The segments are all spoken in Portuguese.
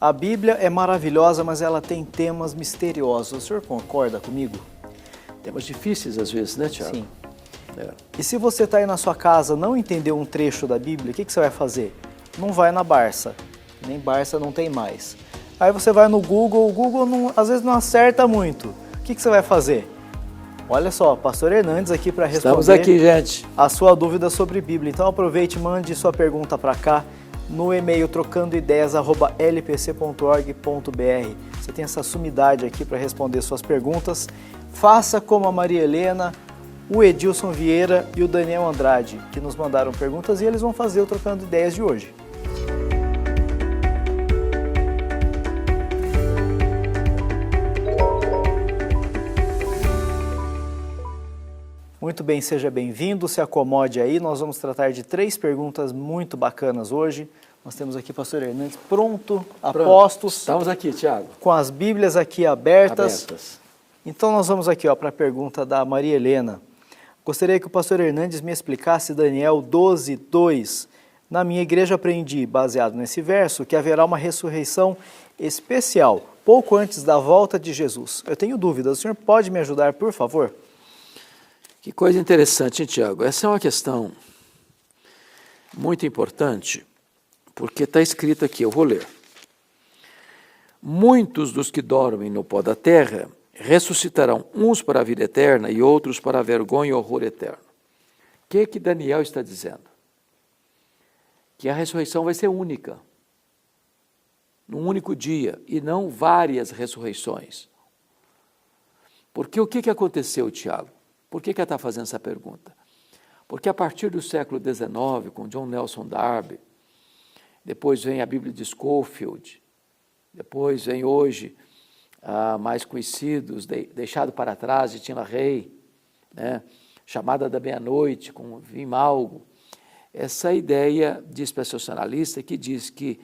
A Bíblia é maravilhosa, mas ela tem temas misteriosos. O senhor concorda comigo? Temas difíceis às vezes, né, Tiago? Sim. É. E se você está aí na sua casa, não entendeu um trecho da Bíblia, o que você vai fazer? Não vai na Barça, nem Barça não tem mais. Aí você vai no Google, o Google às vezes não acerta muito. O que você vai fazer? Olha só, Pastor Hernandes aqui para responder Estamos aqui, gente. A sua dúvida sobre Bíblia. Então aproveite e mande sua pergunta para cá no e-mail trocandoideias@lpc.org.br. Você tem essa sumidade aqui para responder suas perguntas. Faça como a Maria Helena, o Edilson Vieira e o Daniel Andrade, que nos mandaram perguntas e eles vão fazer o Trocando Ideias de hoje. Muito bem, seja bem-vindo, se acomode aí. Nós vamos tratar de 3 perguntas muito bacanas hoje. Nós temos aqui o pastor Hernandes pronto, a postos. Estamos aqui, Tiago. Com as Bíblias aqui abertas. Então nós vamos aqui para a pergunta da Maria Helena. Gostaria que o pastor Hernandes me explicasse Daniel 12:2. Na minha igreja aprendi, baseado nesse verso, que haverá uma ressurreição especial, pouco antes da volta de Jesus. Eu tenho dúvidas, o senhor pode me ajudar, por favor? Que coisa interessante, hein, Tiago? Essa é uma questão muito importante, porque está escrito aqui, eu vou ler. Muitos dos que dormem no pó da terra ressuscitarão, uns para a vida eterna e outros para a vergonha e horror eterno. O que Daniel está dizendo? Que a ressurreição vai ser única, num único dia, e não várias ressurreições. Porque o que aconteceu, Tiago? Por que ela está fazendo essa pergunta? Porque a partir do século XIX, com John Nelson Darby, depois vem a Bíblia de Scofield, depois vem hoje, mais conhecidos, Deixado para Trás, de Tim LaHaye, né? Chamada da Meia-Noite, com Vim Malgo. Essa ideia dispensacionalista que diz que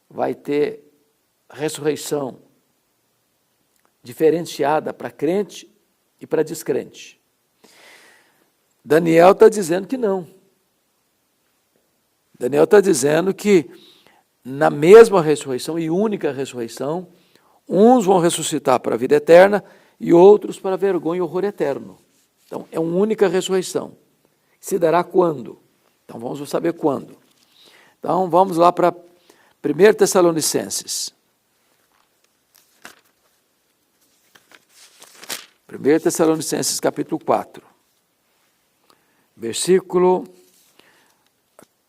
vai ter ressurreição diferenciada para crente e para descrente. Daniel está dizendo que não. Daniel está dizendo que na mesma ressurreição e única ressurreição, uns vão ressuscitar para a vida eterna e outros para a vergonha e horror eterno. Então, é uma única ressurreição. Se dará quando? Então, vamos saber quando. Então, vamos lá para 1 Tessalonicenses. 1 Tessalonicenses, capítulo 4. Versículo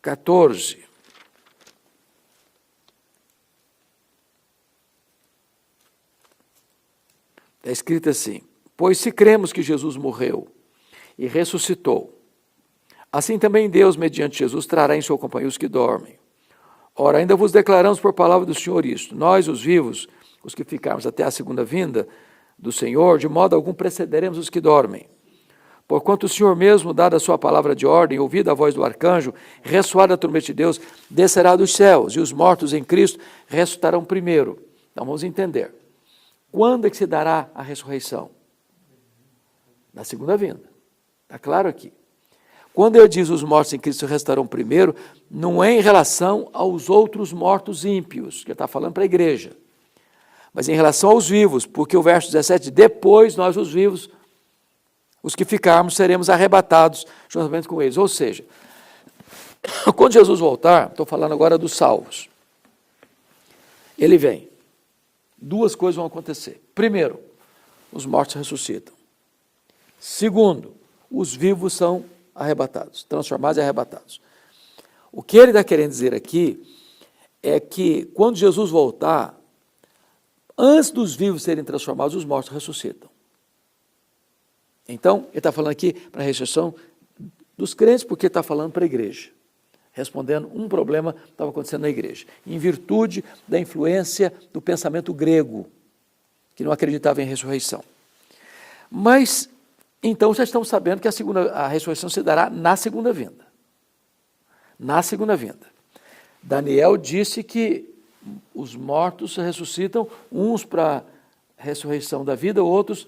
14. Está escrito assim: pois se cremos que Jesus morreu e ressuscitou, assim também Deus, mediante Jesus, trará em sua companhia os que dormem. Ora, ainda vos declaramos por palavra do Senhor isto: nós, os vivos, os que ficarmos até a segunda vinda do Senhor, de modo algum precederemos os que dormem. Porquanto o Senhor mesmo, dada a sua palavra de ordem, ouvida a voz do arcanjo, ressoada a trombeta de Deus, descerá dos céus, e os mortos em Cristo ressuscitarão primeiro. Então vamos entender. Quando é que se dará a ressurreição? Na segunda vinda. Está claro aqui. Quando eu diz os mortos em Cristo ressuscitarão primeiro, não é em relação aos outros mortos ímpios, que ele está falando para a igreja, mas em relação aos vivos, porque o verso 17, depois nós os vivos, os que ficarmos, seremos arrebatados juntamente com eles. Ou seja, quando Jesus voltar, estou falando agora dos salvos, ele vem. 2 coisas vão acontecer. Primeiro, os mortos ressuscitam. Segundo, os vivos são arrebatados, transformados e arrebatados. O que ele está querendo dizer aqui é que quando Jesus voltar, antes dos vivos serem transformados, os mortos ressuscitam. Então, ele está falando aqui para a ressurreição dos crentes, porque está falando para a igreja, respondendo um problema que estava acontecendo na igreja, em virtude da influência do pensamento grego, que não acreditava em ressurreição. Mas, então, já estão sabendo que a ressurreição se dará na segunda vinda. Na segunda vinda. Daniel disse que os mortos ressuscitam, uns para a ressurreição da vida, outros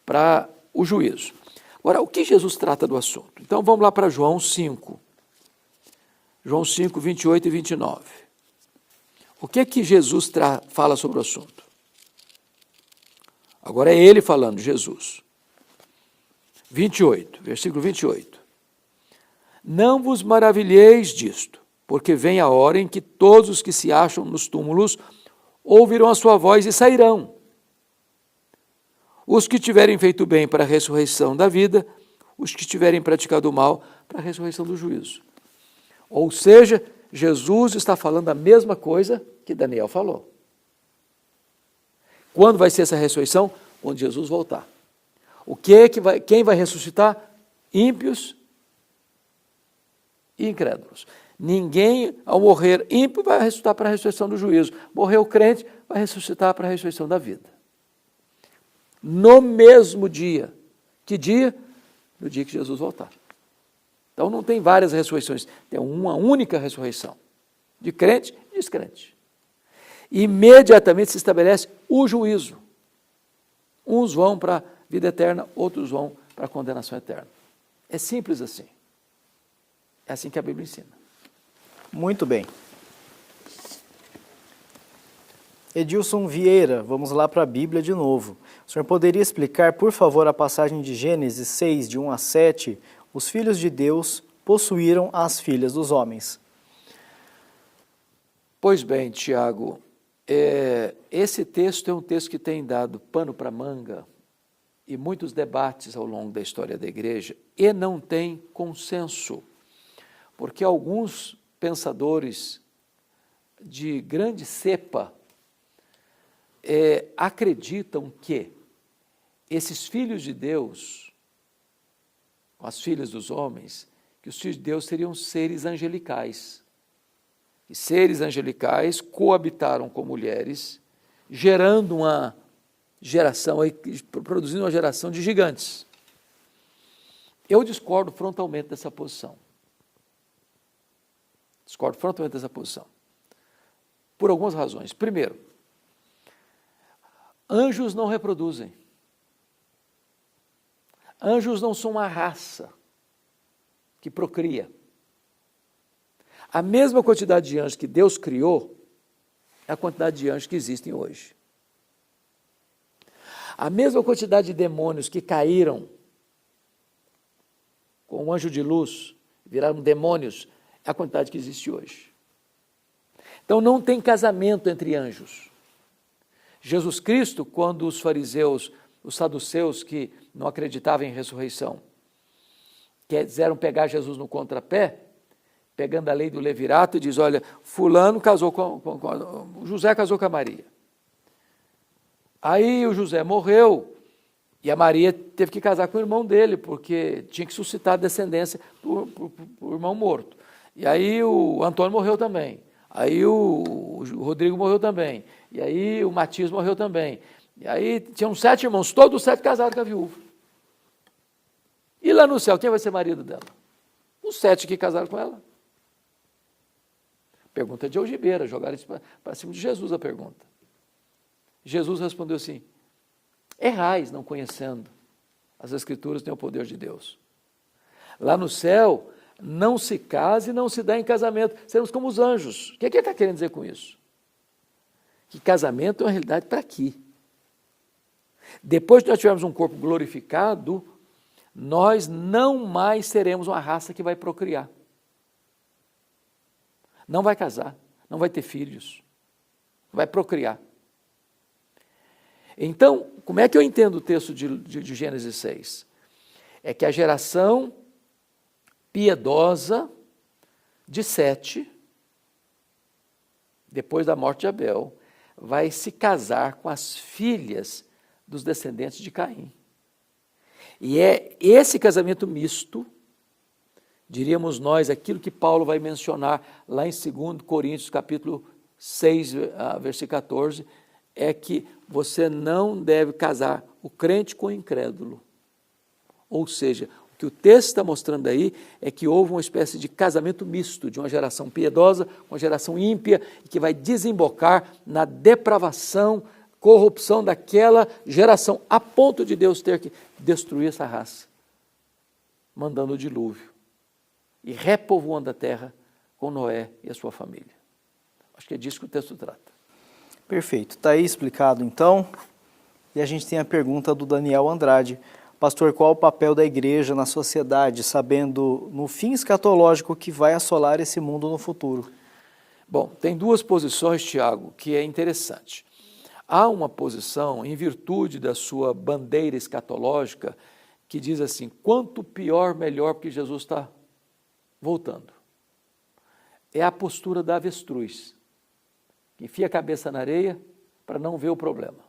para o juízo. Agora, o que Jesus trata do assunto? Então, vamos lá para João 5. João 5, 28 e 29. O que é que Jesus fala sobre o assunto? Agora é ele falando, Jesus. 28, versículo 28. Não vos maravilheis disto, porque vem a hora em que todos os que se acham nos túmulos ouvirão a sua voz e sairão. Os que tiverem feito bem para a ressurreição da vida, os que tiverem praticado o mal para a ressurreição do juízo. Ou seja, Jesus está falando a mesma coisa que Daniel falou. Quando vai ser essa ressurreição? Quando Jesus voltar. Quem vai ressuscitar? Ímpios e incrédulos. Ninguém, ao morrer ímpio, vai ressuscitar para a ressurreição do juízo. Morreu crente, vai ressuscitar para a ressurreição da vida. No mesmo dia. Que dia? No dia que Jesus voltar. Então não tem várias ressurreições, tem uma única ressurreição. De crente e descrente. Imediatamente se estabelece o juízo. Uns vão para a vida eterna, outros vão para a condenação eterna. É simples assim. É assim que a Bíblia ensina. Muito bem. Edilson Vieira, vamos lá para a Bíblia de novo. O senhor poderia explicar, por favor, a passagem de Gênesis 6, de 1 a 7? Os filhos de Deus possuíram as filhas dos homens. Pois bem, Tiago, esse texto é um texto que tem dado pano para manga e muitos debates ao longo da história da igreja e não tem consenso, porque alguns pensadores de grande cepa acreditam que esses filhos de Deus, as filhas dos homens, que os filhos de Deus seriam seres angelicais. E seres angelicais coabitaram com mulheres, gerando uma geração, produzindo uma geração de gigantes. Eu discordo frontalmente dessa posição. Discordo frontalmente dessa posição. Por algumas razões. Primeiro, anjos não reproduzem. Anjos não são uma raça que procria. A mesma quantidade de anjos que Deus criou é a quantidade de anjos que existem hoje. A mesma quantidade de demônios que caíram com o anjo de luz, viraram demônios, é a quantidade que existe hoje. Então não tem casamento entre anjos. Jesus Cristo, quando os fariseus, os saduceus que não acreditavam em ressurreição, quiseram pegar Jesus no contrapé, pegando a lei do levirato, e diz, olha, fulano casou José casou com a Maria. Aí o José morreu e a Maria teve que casar com o irmão dele, porque tinha que suscitar descendência por irmão morto. E aí o Antônio morreu também. Aí o Rodrigo morreu também. E aí o Matias morreu também. E aí tinham 7 irmãos, todos os 7 casados com a viúva. E lá no céu, quem vai ser marido dela? Os 7 que casaram com ela. Pergunta de algibeira, jogaram isso para cima de Jesus a pergunta. Jesus respondeu assim, errais não conhecendo as Escrituras nem o poder de Deus. Lá no céu, não se case e não se dá em casamento. Seremos como os anjos. O que ele está querendo dizer com isso? Que casamento é uma realidade para aqui. Depois que nós tivermos um corpo glorificado, nós não mais seremos uma raça que vai procriar. Não vai casar, não vai ter filhos, vai procriar. Então, como é que eu entendo o texto de Gênesis 6? É que a geração piedosa de Sete, depois da morte de Abel, vai se casar com as filhas dos descendentes de Caim. E é esse casamento misto, diríamos nós, aquilo que Paulo vai mencionar lá em 2 Coríntios, capítulo 6, versículo 14, é que você não deve casar o crente com o incrédulo. Ou seja, o que o texto está mostrando aí é que houve uma espécie de casamento misto de uma geração piedosa com uma geração ímpia, que vai desembocar na depravação, corrupção daquela geração, a ponto de Deus ter que destruir essa raça, mandando o dilúvio e repovoando a terra com Noé e a sua família. Acho que é disso que o texto trata. Perfeito. Está aí explicado, então. E a gente tem a pergunta do Daniel Andrade. Pastor, qual o papel da igreja na sociedade, sabendo no fim escatológico que vai assolar esse mundo no futuro? Bom, tem duas posições, Tiago, que é interessante. Há uma posição, em virtude da sua bandeira escatológica, que diz assim, quanto pior, melhor, porque Jesus está voltando. É a postura da avestruz, que enfia a cabeça na areia para não ver o problema.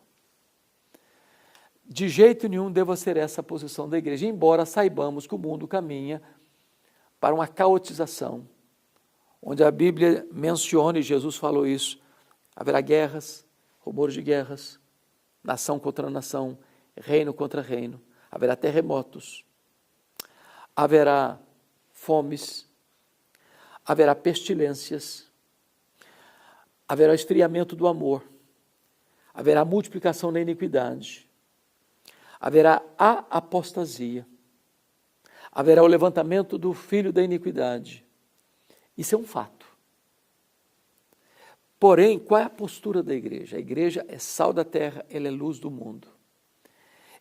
De jeito nenhum deva ser essa a posição da igreja, embora saibamos que o mundo caminha para uma caotização, onde a Bíblia menciona, e Jesus falou isso, haverá guerras, rumores de guerras, nação contra nação, reino contra reino, haverá terremotos, haverá fomes, haverá pestilências, haverá esfriamento do amor, haverá multiplicação da iniquidade, haverá a apostasia, haverá o levantamento do filho da iniquidade. Isso é um fato. Porém, qual é a postura da igreja? A igreja é sal da terra, ela é luz do mundo.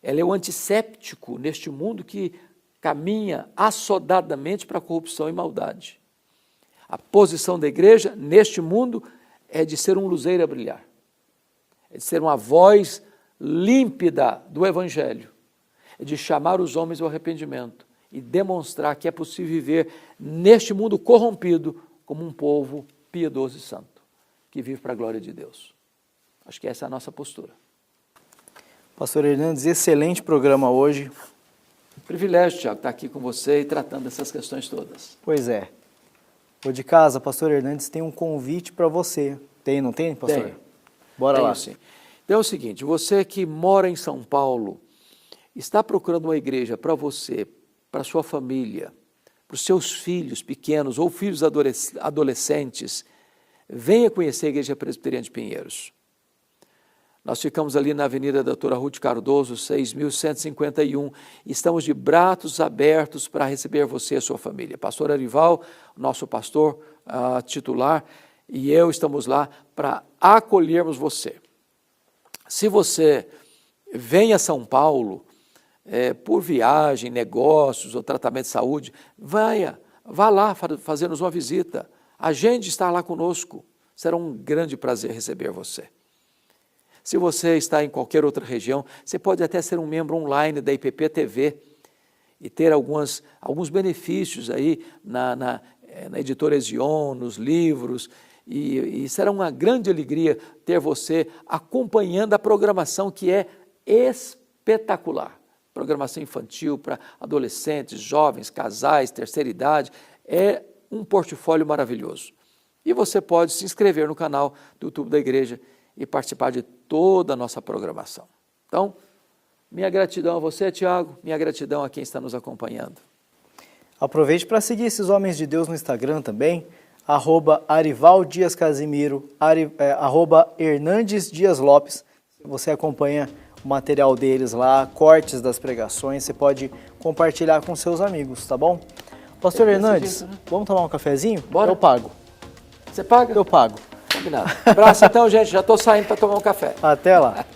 Ela é o antisséptico neste mundo que caminha assodadamente para a corrupção e maldade. A posição da igreja neste mundo é de ser um luzeiro a brilhar, é de ser uma voz límpida do Evangelho, é de chamar os homens ao arrependimento e demonstrar que é possível viver neste mundo corrompido como um povo piedoso e santo, que vive para a glória de Deus. Acho que essa é a nossa postura. Pastor Hernandes, excelente programa hoje. Privilégio, Tiago, estar aqui com você e tratando dessas questões todas. Pois é. Ô de casa, Pastor Hernandes tem um convite para você. Tem, não tem, pastor? Tenho. Bora lá. Sim. Então é o seguinte, você que mora em São Paulo, está procurando uma igreja para você, para sua família, para os seus filhos pequenos ou filhos adolescentes, venha conhecer a Igreja Presbiteriana de Pinheiros. Nós ficamos ali na Avenida Doutora Ruth Cardoso, 6.151, estamos de braços abertos para receber você e a sua família. Pastor Arival, nosso pastor titular, e eu estamos lá para acolhermos você. Se você vem a São Paulo por viagem, negócios ou tratamento de saúde, vá lá fazer-nos uma visita. Agende estar lá conosco. Será um grande prazer receber você. Se você está em qualquer outra região, você pode até ser um membro online da IPP TV e ter alguns benefícios aí na editora Ezion, nos livros, e será uma grande alegria ter você acompanhando a programação que é espetacular. Programação infantil para adolescentes, jovens, casais, terceira idade, é um portfólio maravilhoso. E você pode se inscrever no canal do YouTube da igreja e participar de toda a nossa programação. Então, minha gratidão a você, Tiago, minha gratidão a quem está nos acompanhando. Aproveite para seguir esses homens de Deus no Instagram também, @ArivalDiasCasimiro, @HernandesDiasLopes. Você acompanha o material deles lá, cortes das pregações, você pode compartilhar com seus amigos, tá bom? Pastor Hernandes, vamos tomar um cafezinho? Bora. Eu pago. Você paga? Eu pago. Combinado. Abraço então, gente. Já estou saindo para tomar um café. Até lá.